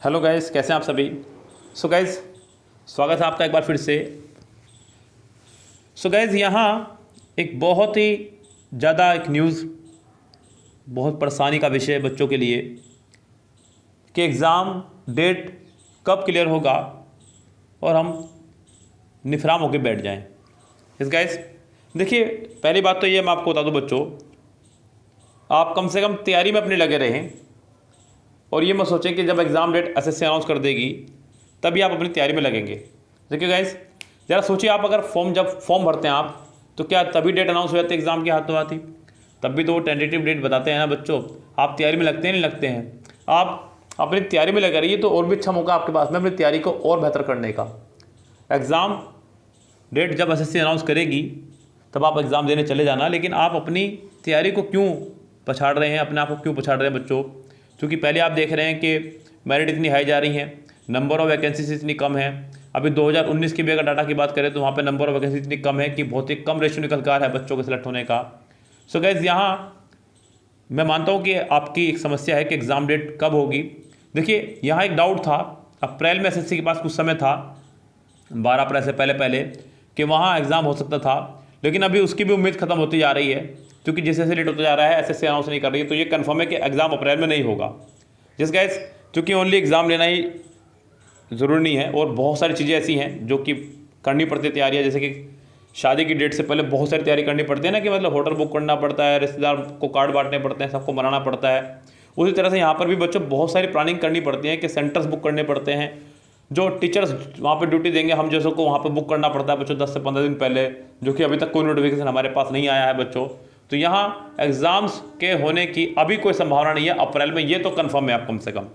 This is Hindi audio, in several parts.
हेलो गाइस, कैसे हैं आप सभी। सो गाइस, स्वागत है आपका एक बार फिर से। सो गाइस, यहाँ एक बहुत ही ज़्यादा एक न्यूज़, बहुत परेशानी का विषय है बच्चों के लिए कि एग्ज़ाम डेट कब क्लियर होगा और हम निफराम होकर बैठ जाएं। इस गाइस, देखिए, पहली बात तो ये मैं आपको बता दूं बच्चों, आप कम से कम तैयारी में अपने लगे रहें और ये मत सोचें कि जब एग्ज़ाम डेट एसएससी अनाउंस कर देगी तभी आप अपनी तैयारी में लगेंगे। देखिए गाइस, ज़रा सोचिए, आप अगर जब फॉर्म भरते हैं आप, तो क्या तभी डेट अनाउंस हो जाती है एग्ज़ाम की हाथों हाथ ही? तब भी तो वो टेंटेटिव डेट बताते हैं ना बच्चों। आप तैयारी में लगते हैं नहीं लगते हैं? आप अपनी तैयारी में लगे रहिए तो और भी अच्छा मौका आपके पास में अपनी तैयारी को और बेहतर करने का। एग्ज़ाम डेट जब एसएससी अनाउंस करेगी तब आप एग्ज़ाम देने चले जाना, लेकिन आप अपनी तैयारी को क्यों पछाड़ रहे हैं, अपने आप को क्यों पछाड़ रहे हैं बच्चों? क्योंकि पहले आप देख रहे हैं कि मेरिट इतनी हाई जा रही है, नंबर ऑफ़ वैकेंसीज इतनी कम है। अभी 2019 की भी अगर डाटा की बात करें तो वहाँ पे नंबर ऑफ़ वैकेंसी इतनी कम है कि बहुत ही कम रेशियो निकल कर है बच्चों के सिलेक्ट होने का। सो गाइस, यहाँ मैं मानता हूँ कि आपकी एक समस्या है कि एग्ज़ाम डेट कब होगी। देखिए, यहाँ एक डाउट था, अप्रैल में एसएससी के पास कुछ समय था, 12 अप्रैल से पहले पहले, कि वहाँ एग्ज़ाम हो सकता था, लेकिन अभी उसकी भी उम्मीद खत्म होती जा रही है, क्योंकि जैसे जैसे लेट होता जा रहा है एसएससी अनाउंस नहीं कर रही है, तो ये कन्फर्म है कि एग्ज़ाम अप्रैल में नहीं होगा। जिस गाइस, क्योंकि ओनली एग्ज़ाम लेना ही ज़रूरी नहीं है और बहुत सारी चीज़ें ऐसी हैं जो कि करनी पड़ती है तैयारियाँ, जैसे कि शादी की डेट से पहले बहुत सारी तैयारी करनी पड़ती है ना, कि मतलब होटल बुक करना पड़ता है, रिश्तेदार को कार्ड बांटने पड़ते हैं, सबको मनाना पड़ता है। उसी तरह से यहाँ पर भी बच्चों बहुत सारी प्लानिंग करनी पड़ती है कि सेंटर्स बुक करने पड़ते हैं, जो टीचर्स वहाँ पे ड्यूटी देंगे हम जैसों को वहाँ पे बुक करना पड़ता है बच्चों 10 से 15 दिन पहले, जो कि अभी तक कोई नोटिफिकेशन हमारे पास नहीं आया है बच्चों। तो यहाँ एग्ज़ाम्स के होने की अभी कोई संभावना नहीं है अप्रैल में, ये तो कन्फर्म है आप कम से कम।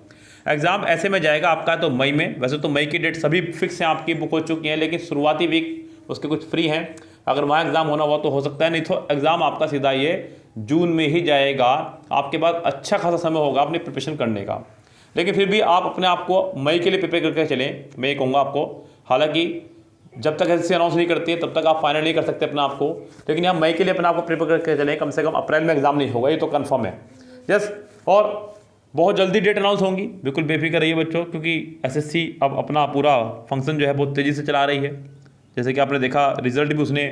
एग्ज़ाम ऐसे में जाएगा आपका तो मई में, वैसे तो मई की डेट सभी फिक्स हैं, आपकी बुक हो चुकी हैं, लेकिन शुरुआती वीक उसके कुछ फ्री हैं। अगर वहाँ एग्ज़ाम होना हुआ तो हो सकता है, नहीं तो एग्ज़ाम आपका सीधा ये जून में ही जाएगा। आपके पास अच्छा खासा समय होगा अपनी प्रिपरेशन करने का, लेकिन फिर भी आप अपने आप को मई के लिए प्रिपेयर करके चलें, मैं ये कहूँगा आपको। हालांकि जब तक एसएससी अनाउंस नहीं करती है तब तक आप फाइनल नहीं कर सकते अपने आप को, लेकिन यहाँ मई के लिए अपने आप को प्रिपेयर करके चलें, कम से कम अप्रैल में एग्ज़ाम नहीं होगा, ये तो कन्फर्म है। यस, और बहुत जल्दी डेट अनाउंस होंगी, बिल्कुल बेफिक्र रहिए बच्चों, क्योंकि एसएससी अब अपना पूरा फंक्शन जो है बहुत तेज़ी से चला रही है। जैसे कि आपने देखा, रिजल्ट भी उसने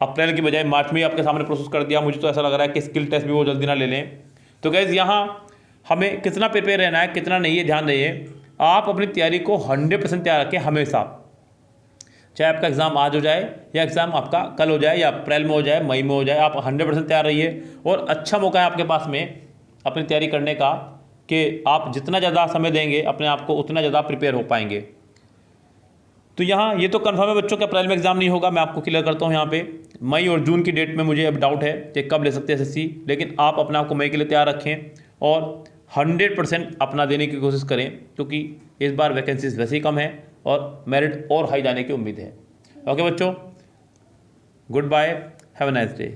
अप्रैल की बजाय मार्च में ही आपके सामने प्रोसेस कर दिया। मुझे तो ऐसा लग रहा है कि स्किल टेस्ट भी वो जल्दी ना ले लें। तो गाइस, यहाँ हमें कितना प्रिपेयर रहना है, कितना नहीं है, ध्यान रहिए। आप अपनी तैयारी को 100% तैयार रखें हमेशा, चाहे आपका एग्ज़ाम आज हो जाए या एग्ज़ाम आपका कल हो जाए या अप्रैल में हो जाए, मई में हो जाए, आप 100% तैयार रहिए। और अच्छा मौका है आपके पास में अपनी तैयारी करने का, कि आप जितना ज़्यादा समय देंगे अपने आप को उतना ज़्यादा प्रिपेयर हो पाएंगे। तो यहाँ ये तो कन्फर्म है बच्चों कि अप्रैल में एग्ज़ाम नहीं होगा, मैं आपको क्लियर करता हूँ। यहाँ पे मई और जून की डेट में मुझे अब डाउट है कि कब ले सकते हैं एसएससी, लेकिन आप अपने आप को मई के लिए तैयार रखें और 100% अपना देने की कोशिश करें, क्योंकि इस बार वैकेंसीज वैसे ही कम है और मेरिट और हाई जाने की उम्मीद है। ओके बच्चों, good bye, have a nice day.